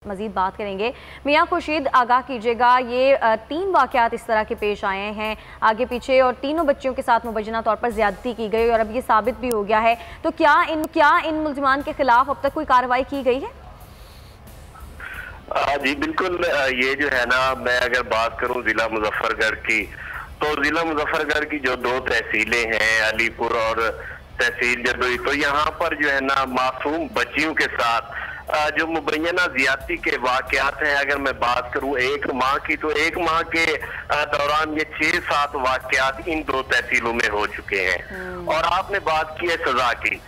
मजीद बात करेंगे। मियाँ खुर्शीद, आगाह कीजिएगा, ये 3 वाक़यात इस तरह के पेश आए हैं आगे पीछे और तीनों बच्चियों के साथ मुबैना तौर पर ज़्यादती की गई और अब ये साबित भी हो गया है, तो क्या इन मुल्ज़िमान के खिलाफ अब तक कोई कार्रवाई की गई है? जी बिल्कुल, ये जो है ना, मैं अगर बात करूं जिला मुजफ्फरगढ़ की, तो जिला मुजफ्फरगढ़ की जो 2 तहसीलें हैं, अलीपुर और तहसील जदोई, तो यहाँ पर जो है ना मासूम बच्चियों के साथ जो मुबैना ज्यादती के वाकयात हैं, अगर मैं बात करूं एक माह की, तो एक माह के दौरान ये 6-7 वाकयात इन 2 तहसीलों में हो चुके हैं। और आपने बात की है सजा की,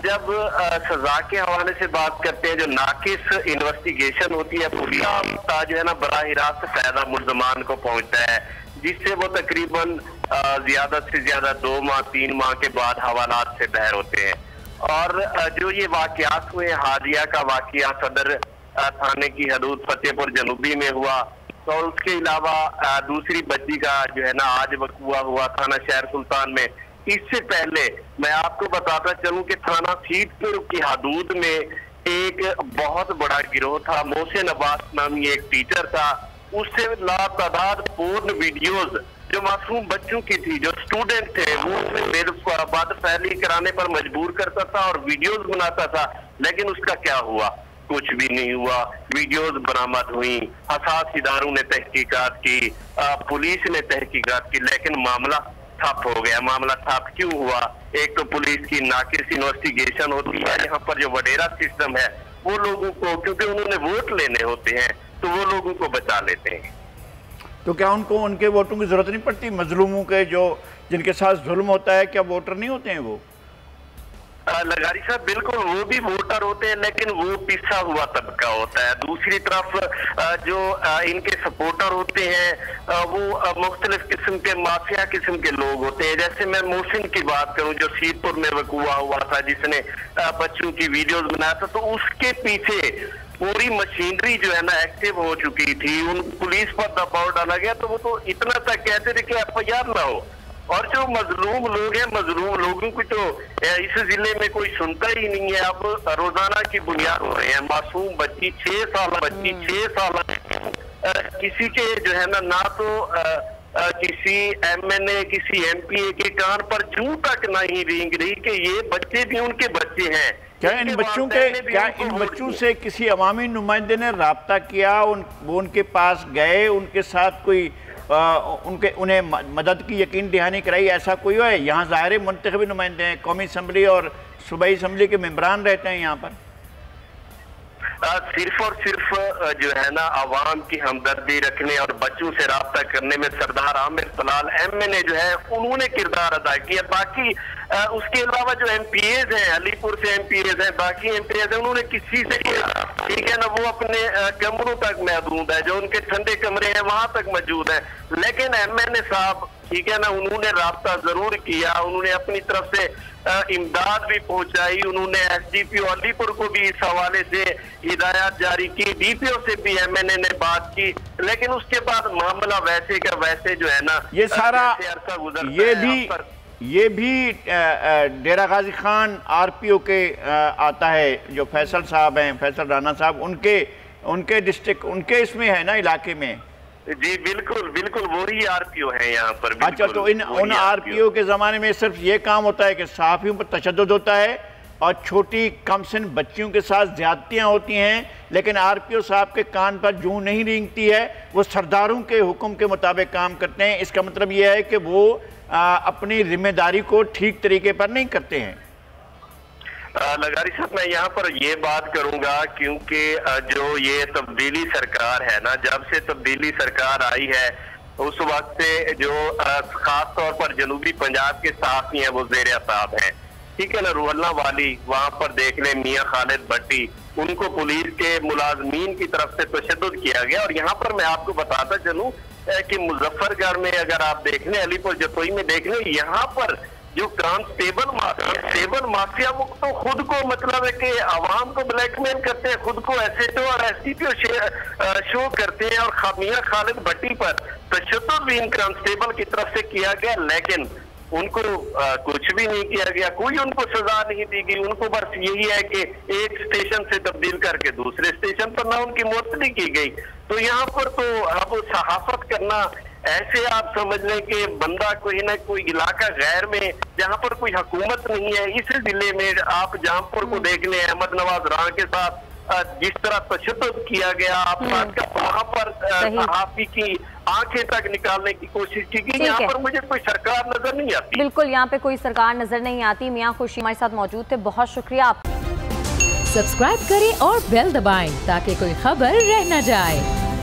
जब सजा के हवाले से बात करते हैं, जो नाकिस इन्वेस्टिगेशन होती है पुलिस का जो है ना बराह रास्त फायदा मुल्ज़मान को पहुंचता है, जिससे वो तकरीबन ज्यादा से ज्यादा 2 माह 3 माह के बाद हवालात से बहर होते हैं। और जो ये वाकयात हुए, हादिया का वाकया सदर थाने की हदूद फतेहपुर जनूबी में हुआ, तो उसके अलावा दूसरी बच्ची का जो है ना आज वक़ुआ हुआ थाना शहर सुल्तान में। इससे पहले मैं आपको बताता चलूं कि थाना सीतपुर की हदूद में एक बहुत बड़ा गिरोह था, मोहसिन अब्बास नामी एक टीचर था, उससे लातादाद पूर्ण वीडियोज जो मासूम बच्चों की थी, जो स्टूडेंट थे, वो उसमें बाद फैली कराने पर मजबूर करता था और वीडियोज बनाता था। लेकिन उसका क्या हुआ? कुछ भी नहीं हुआ। वीडियोज बरामद हुई, हसास इदारों ने तहकीकात की, पुलिस ने तहकीकात की, लेकिन मामला ठप हो गया। मामला ठप क्यों हुआ? एक तो पुलिस की नाकिस इन्वेस्टिगेशन होती है, यहाँ पर जो वडेरा सिस्टम है वो लोगों को, क्योंकि उन्होंने वोट लेने होते हैं, तो वो लोगों को बचा लेते हैं। तो क्या उनको उनके वोटों की जरूरत नहीं पड़ती? मजलूमों के जो जिनके साथ जुल्म होता है, क्या वोटर नहीं होते हैं वो? लघारी साहब, बिल्कुल वो भी वोटर होते हैं, लेकिन वो पिसा हुआ तबका होता है। दूसरी तरफ जो इनके सपोर्टर होते हैं वो मुख्तलिफ किस्म के माफिया किस्म के लोग होते हैं। जैसे मैं मोहसिन की बात करूं, जो सीतपुर में वक़ुआ हुआ था, जिसने बच्चों की वीडियोज बनाया था, तो उसके पीछे पूरी मशीनरी जो है ना एक्टिव हो चुकी थी। उन पुलिस पर दबाव डाला गया, तो वो तो इतना तक कहते थे कि FIR ना हो। और जो मजलूम लोग हैं, मजलूम लोगों को तो इस जिले में कोई सुनता ही नहीं है। अब रोजाना की बुनियाद हो रहे हैं। मासूम बच्ची 6 साल किसी के जो है ना तो किसी MNA किसी MPA के कान पर जूं तक नहीं रेंग रही कि ये बच्चे भी उनके बच्चे हैं। क्या इन बच्चों से किसी अवामी नुमाइंदे ने राब्ता किया? वो उनके पास गए, उनके साथ कोई उन्हें मदद की यकीन दहानी कराई? ऐसा कोई है? यहाँ ज़ाहिर मुंतखबी नुमाइंदे हैं, कौमी असम्बली और सूबाई असम्बली के मेम्बरान रहते हैं यहाँ पर। सिर्फ और सिर्फ जो है ना आवाम की हमदर्दी रखने और बच्चों से राब्ता करने में सरदार आमिर तलाल MNA जो है उन्होंने किरदार अदा किया। बाकी उसके अलावा जो MPAs हैं, अलीपुर से MPAs हैं, बाकी MPAs हैं, उन्होंने किसी से, ठीक है ना, वो अपने कमरों तक महदूद है, जो उनके ठंडे कमरे हैं वहां तक मौजूद है। लेकिन MNA साहब, ठीक है ना, उन्होंने राब्ता जरूर किया, उन्होंने अपनी तरफ से इमदाद भी पहुंचाई, उन्होंने SDPO अलीपुर को भी इस हवाले से हिदायत जारी की, DPO से भी MNA ने बात की, लेकिन उसके बाद मामला वैसे का वैसे जो है ना ये सारा ये भी डेरा गाजी खान RPO के आता है, जो फैसल साहब हैं, फैसल राना साहब, उनके डिस्ट्रिक्ट उनके इसमें है ना इलाके में। जी बिल्कुल बिल्कुल, वही RPO है यहाँ पर। अच्छा, तो उन RPO के ज़माने में सिर्फ ये काम होता है कि सहाफ़ियों पर तशद्दुद होता है और छोटी कमसिन बच्चियों के साथ ज़्यादतियाँ होती हैं, लेकिन RPO साहब के कान पर जूं नहीं रेंगती है, वो सरदारों के हुक्म के मुताबिक काम करते हैं। इसका मतलब ये है कि वो अपनी जिम्मेदारी को ठीक तरीके पर नहीं करते हैं। लघारी साहब, मैं यहाँ पर ये बात करूंगा, क्योंकि जो ये तब्दीली सरकार है ना, जब से तब्दीली सरकार आई है उस वक्त से जो खास तौर पर जनूबी पंजाब के सहाफ़ी हैं वो ज़ेर साहब हैं, ठीक है ना, रूहल्ला वाली, वहां पर देख ले मियाँ खालिद भट्टी, उनको पुलिस के मुलाजमीन की तरफ से तशद्दुद किया गया। और यहाँ पर मैं आपको बताता चलूं कि मुजफ्फरगढ़ में अगर आप देख लें, अलीपुर जतोई में देख लें, यहाँ पर जो कांस्टेबल माफिया वो तो खुद को मतलब है कि आवाम को ब्लैकमेल करते हैं, खुद को SHO और SDPO शो करते हैं। और मियाँ खालिद भट्टी पर तशद्दुद भी इन कांस्टेबल की तरफ से किया गया, लेकिन उनको कुछ भी नहीं किया गया, कोई उनको सजा नहीं दी गई। उनको बस यही है कि एक स्टेशन से तब्दील करके दूसरे स्टेशन पर ना उनकी मुअत्तली की गई। तो यहाँ पर तो अब सहाफत करना ऐसे आप समझ लें कि बंदा कोई ना कोई इलाका गैर में जहाँ पर कोई हुकूमत नहीं है, इस जिले में आप जहांपुर को देख लें, अहमद नवाज राणा के साथ जिस तरह तशद्दुद किया गया, आप वहाँ पर सहाफी की आंखें तक निकालने की कोशिश की गई। यहाँ पर मुझे कोई सरकार नजर नहीं आती। बिल्कुल, यहाँ पे कोई सरकार नजर नहीं आती। मियां खुर्शीद हमारे साथ मौजूद थे, बहुत शुक्रिया आप। सब्सक्राइब करें और बेल दबाएं ताकि कोई खबर रह न जाए।